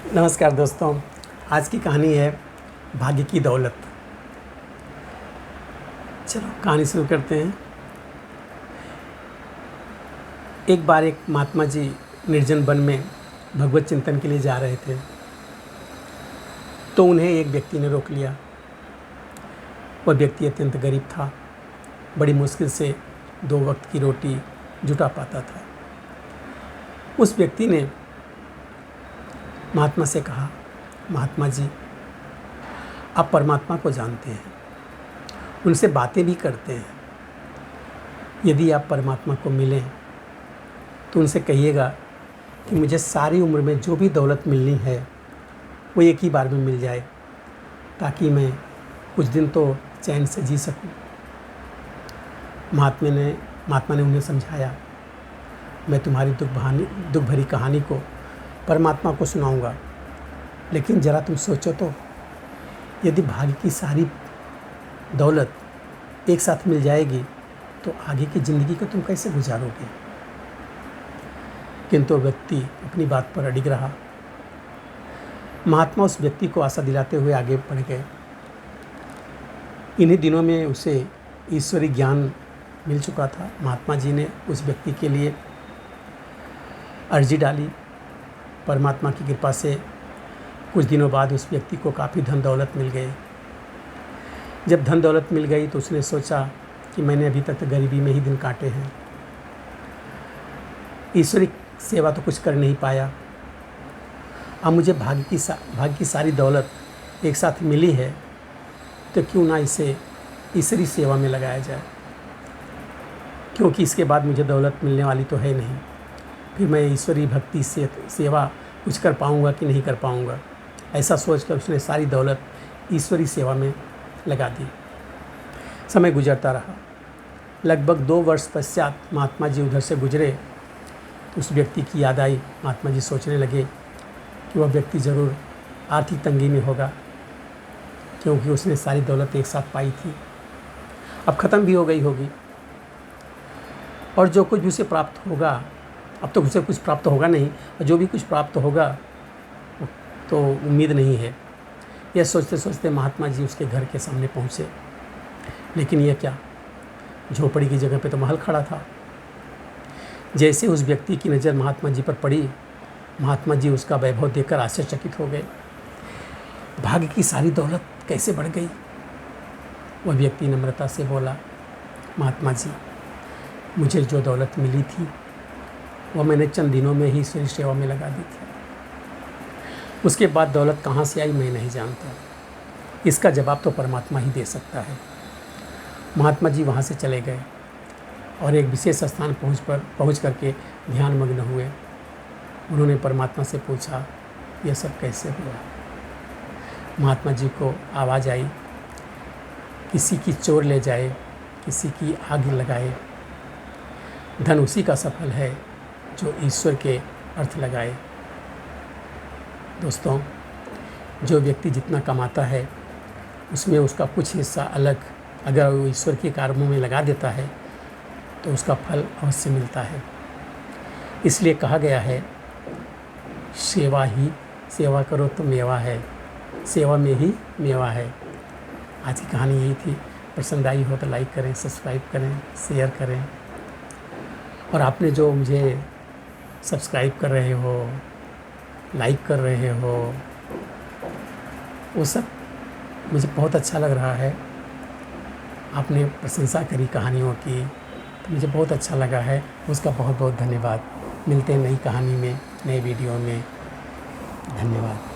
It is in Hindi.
नमस्कार दोस्तों, आज की कहानी है भाग्य की दौलत। चलो कहानी शुरू करते हैं। एक बार एक महात्मा जी निर्जन वन में भगवत चिंतन के लिए जा रहे थे, तो उन्हें एक व्यक्ति ने रोक लिया। वह व्यक्ति अत्यंत गरीब था, बड़ी मुश्किल से 2 वक्त की रोटी जुटा पाता था। उस व्यक्ति ने महात्मा से कहा, महात्मा जी, आप परमात्मा को जानते हैं, उनसे बातें भी करते हैं। यदि आप परमात्मा को मिलें तो उनसे कहिएगा कि मुझे सारी उम्र में जो भी दौलत मिलनी है वो एक ही बार में मिल जाए, ताकि मैं कुछ दिन तो चैन से जी सकूं। महात्मा ने उन्हें समझाया, मैं तुम्हारी दुख भरी कहानी को परमात्मा को सुनाऊंगा, लेकिन ज़रा तुम सोचो तो, यदि भाग्य की सारी दौलत एक साथ मिल जाएगी तो आगे की ज़िंदगी को तुम कैसे गुजारोगे। किंतु व्यक्ति अपनी बात पर अडिग रहा। महात्मा उस व्यक्ति को आशा दिलाते हुए आगे बढ़ गए। इन्हीं दिनों में उसे ईश्वरी ज्ञान मिल चुका था। महात्मा जी ने उस व्यक्ति के लिए अर्जी डाली। परमात्मा की कृपा से कुछ दिनों बाद उस व्यक्ति को काफ़ी धन दौलत मिल गई। जब धन दौलत मिल गई तो उसने सोचा कि मैंने अभी तक तो गरीबी में ही दिन काटे हैं, ईश्वरी सेवा तो कुछ कर नहीं पाया। अब मुझे भाग्य की सारी दौलत एक साथ मिली है, तो क्यों ना इसे ईश्वरी सेवा में लगाया जाए, क्योंकि इसके बाद मुझे दौलत मिलने वाली तो है नहीं। फिर मैं ईश्वरी भक्ति से सेवा कुछ कर पाऊँगा कि नहीं कर पाऊँगा। ऐसा सोचकर उसने सारी दौलत ईश्वरी सेवा में लगा दी। समय गुजरता रहा। लगभग 2 वर्ष पश्चात महात्मा जी उधर से गुजरे तो उस व्यक्ति की याद आई। महात्मा जी सोचने लगे कि वह व्यक्ति ज़रूर आर्थिक तंगी में होगा, क्योंकि उसने सारी दौलत एक साथ पाई थी, अब ख़त्म भी हो गई होगी, और जो कुछ भी उसे प्राप्त होगा, अब तो उसे कुछ प्राप्त होगा नहीं, और जो भी कुछ प्राप्त होगा तो उम्मीद नहीं है। यह सोचते सोचते महात्मा जी उसके घर के सामने पहुँचे। लेकिन यह क्या, झोपड़ी की जगह पे तो महल खड़ा था। जैसे उस व्यक्ति की नज़र महात्मा जी पर पड़ी, महात्मा जी उसका वैभव देखकर आश्चर्यचकित हो गए। भाग्य की सारी दौलत कैसे बढ़ गई। वह व्यक्ति नम्रता से बोला, महात्मा जी, मुझे जो दौलत मिली थी वो मैंने चंद दिनों में ही ईश्वरी सेवा में लगा दी थी। उसके बाद दौलत कहाँ से आई मैं नहीं जानता, इसका जवाब तो परमात्मा ही दे सकता है। महात्मा जी वहाँ से चले गए और एक विशेष स्थान पहुँच करके ध्यान मग्न हुए। उन्होंने परमात्मा से पूछा, यह सब कैसे हुआ। महात्मा जी को आवाज़ आई, किसी की चोर ले जाए, किसी की आग लगाए, धन उसी का सफल है जो ईश्वर के अर्थ लगाए। दोस्तों, जो व्यक्ति जितना कमाता है उसमें उसका कुछ हिस्सा अलग अगर वो ईश्वर के कर्मों में लगा देता है तो उसका फल अवश्य मिलता है। इसलिए कहा गया है, सेवा करो तो मेवा है, सेवा में ही मेवा है। आज की कहानी यही थी। पसंद आई हो तो लाइक करें, सब्सक्राइब करें, शेयर करें। और आपने जो मुझे सब्सक्राइब कर रहे हो, लाइक कर रहे हो, वो सब मुझे बहुत अच्छा लग रहा है। आपने प्रशंसा करी कहानियों की तो मुझे बहुत अच्छा लगा है, उसका बहुत बहुत धन्यवाद। मिलते हैं नई कहानी में, नए वीडियो में। धन्यवाद।